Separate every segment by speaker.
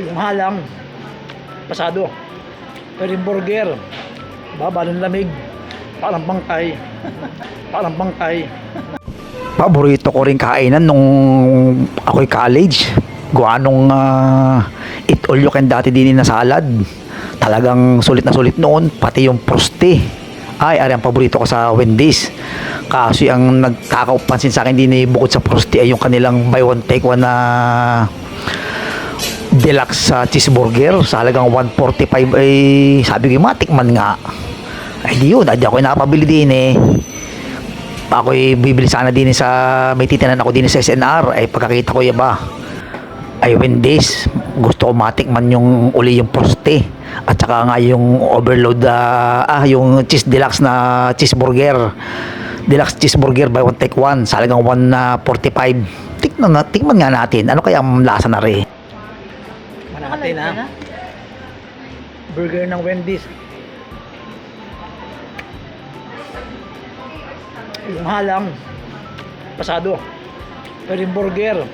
Speaker 1: Yung halang, pasado. Pero yung burger, baba ng lamig, parang bangkay. Parang bangkay.
Speaker 2: Paborito ko rin kainan nung ako'y college. Gawa nung eat all you can dati din na salad. Talagang sulit na sulit noon. Pati yung proste. Ay, ari ang paborito ko sa Wendy's. Kasi ang nagkakaupansin sa akin din bukod sa proste ay yung kanilang buy one take one na deluxe cheeseburger sa halagang 145 ay sabi ko matikman nga. Ay di yun, di ako napabili din ako'y bibili sana din sa may titinan ako din sa SNR ay pagkakita ko ba ay Wendy's gusto ko matikman yung uli yung proste at saka nga yung overload yung cheese deluxe na cheeseburger deluxe cheeseburger by one take one sa halagang 145 tikman nga natin ano kaya ang lasa na rin
Speaker 1: Natin ha. Burger ng Wendy's. Yung halang, pasado. Pero yung burger,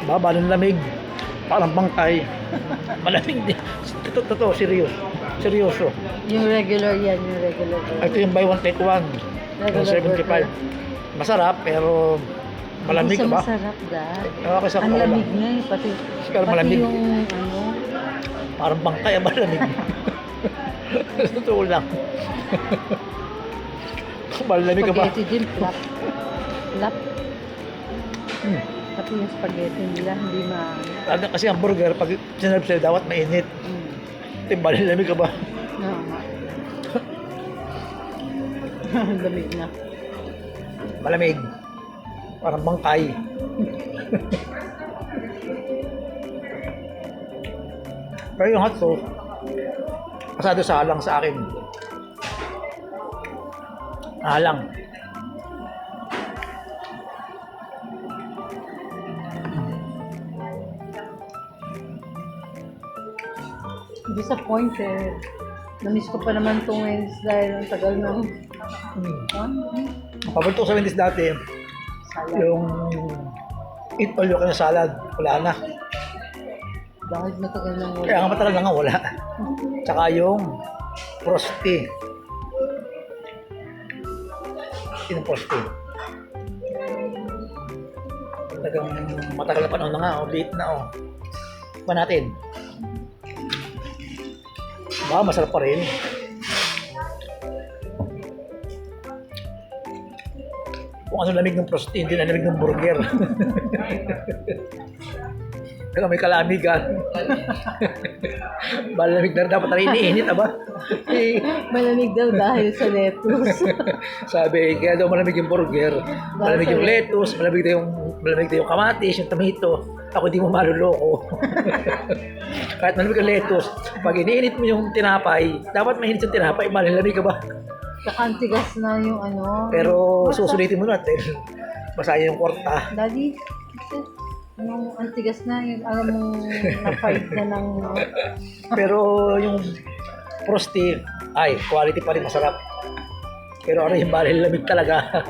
Speaker 1: baba ng lamig, parang bangkay. Malamig din. Totoo, seryoso.
Speaker 3: Yung regular yan, yung regular.
Speaker 1: Ito yung buy one take one.
Speaker 3: Regular
Speaker 1: 75. Masarap, pero malamig
Speaker 3: Hindi
Speaker 1: ba?
Speaker 3: siya masarap dahil.
Speaker 1: Kasi
Speaker 3: Ang lamig nga eh,
Speaker 1: Pero malamig.
Speaker 3: yung ano,
Speaker 1: Parang bangkay, malamig. Totoo lang. Malamig ka ba?
Speaker 3: spaghetti din, flap. Flap. Pati yung spaghetti nila, hindi
Speaker 1: Kasi ang burger, pag sinarap sila, dapat mainit. Malamig ka ba?
Speaker 3: Oo nga. Ang lamig na.
Speaker 1: Malamig. Parang bangkay. Pero yung hot sauce, pasado sa halang sa akin. Halang.
Speaker 3: Disappointed. Namiss ko pa naman itong Wednesday dahil ang tagal ng
Speaker 1: Paborito ko sa Wendy's dati,
Speaker 3: salad.
Speaker 1: yung eat all you can salad. Wala na.
Speaker 3: Bakit matagal nang wala?
Speaker 1: Kaya nga matagal na nga wala. Tsaka yung prosti. Yung prosti. Talagang matagal na panahon na nga. Late na Pa natin. Baka masarap pa rin. Kung ano lamig ng prosti, hindi na lamig ng burger. Kaya may kalamigan. Malamig na dapat na iniinit, aba.
Speaker 3: Malamig daw dahil sa lettuce.
Speaker 1: Sabi, kaya daw malamig yung burger. Malamig yung lettuce, malamig daw yung kamatis, yung tomato. Ako di mo maluloko. Kahit malamig yung lettuce, pag iniinit mo yung tinapay, dapat mainit yung tinapay, malamig ka ba?
Speaker 3: Saka ang tigas na yung ano.
Speaker 1: Pero susulitin mo natin. Masaya yung kwarta.
Speaker 3: Daddy, yung ang tigas na, yung alam mo na-fight na ng...
Speaker 1: Pero yung prosti, ay, quality pa rin masarap. Pero ano yung baril lamig talaga.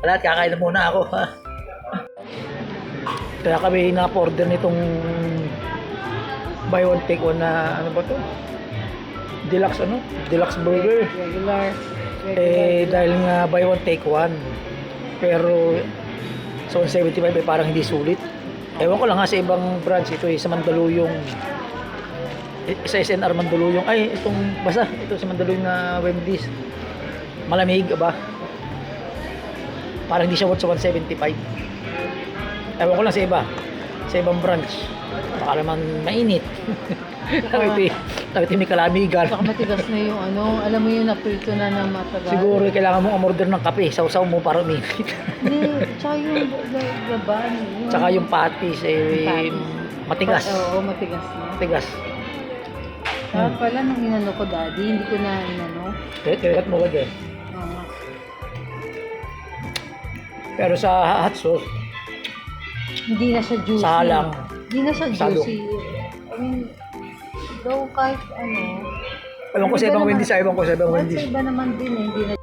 Speaker 1: Wala, kakain na muna ako. Ha? Kaya kami na-order nitong buy one take one na ano ba to? Deluxe Deluxe burger.
Speaker 3: Regular.
Speaker 1: Dahil nga buy one take one. Pero sa 175 parang hindi sulit. Ewan ko lang sa ibang branch ito sa Mandaluyong. Sa SNR Mandaluyong. Ay, ito sa Mandaluyong na Wendy's. Malamig ba? Parang hindi siya worth sa 175. Ewan ko lang sa iba. Sa ibang branch. Baka naman mainit. Tapos may kalamigan.
Speaker 3: Saka matigas na yung ano, alam mo yung naprito na ng matagal.
Speaker 1: Siguro kailangan mong umorder ng kape. Sausaw mo para uminit.
Speaker 3: Hindi, tsaka yung laban.
Speaker 1: Tsaka yung patis matigas.
Speaker 3: Oo, matigas na.
Speaker 1: Matigas.
Speaker 3: Kaya pala nung inano ko daddy, hindi ko na inano.
Speaker 1: Kaya mo agad.
Speaker 3: Oo.
Speaker 1: Pero sa hot sauce,
Speaker 3: Hindi na siya juicy.
Speaker 1: sa halang,
Speaker 3: Hindi na siya
Speaker 1: Salo.
Speaker 3: juicy. I mean, though kahit ano.
Speaker 1: ewan ko sa ibang Wendy's,
Speaker 3: Kahit sa iba naman din hindi na